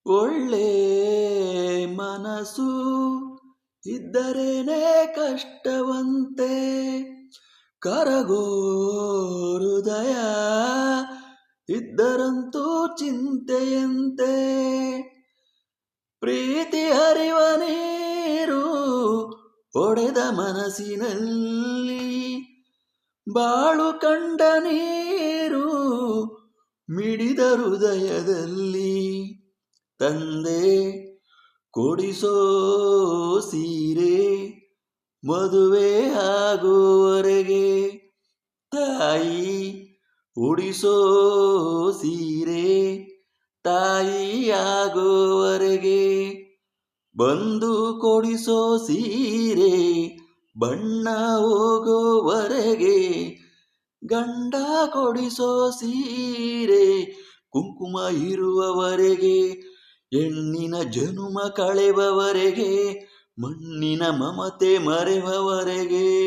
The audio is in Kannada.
ಒಳ್ಳೆ ಮನಸ್ಸು ಇದ್ದರೇನೆ ಕಷ್ಟವಂತೆ, ಕರಗೋ ಹೃದಯ ಇದ್ದರಂತೂ ಚಿಂತೆಯಂತೆ. ಪ್ರೀತಿ ಹರಿವ ನೀರು ಒಡೆದ ಮನಸ್ಸಿನಲ್ಲಿ, ಬಾಳು ಕಂಡ ನೀರು ಮಿಡಿದ ಹೃದಯದಲ್ಲಿ. ತಂದೆ ಕೊಡಿಸೋ ಸೀರೆ ಮದುವೆ ಆಗುವವರೆಗೆ, ತಾಯಿ ಉಡಿಸೋ ಸೀರೆ ತಾಯಿ ಆಗುವವರೆಗೆ, ಬಂದು ಕೊಡಿಸೋ ಸೀರೆ ಬಣ್ಣ ಹೋಗೋವರೆಗೆ, ಗಂಡ ಕೊಡಿಸೋ ಸೀರೆ ಕುಂಕುಮ ಇರುವವರೆಗೆ, ಹೆಣ್ಣಿನ ಜನುಮ ಕಳೆವವರೆಗೆ, ಮಣ್ಣಿನ ಮಮತೆ ಮರೆವವರೆಗೆ.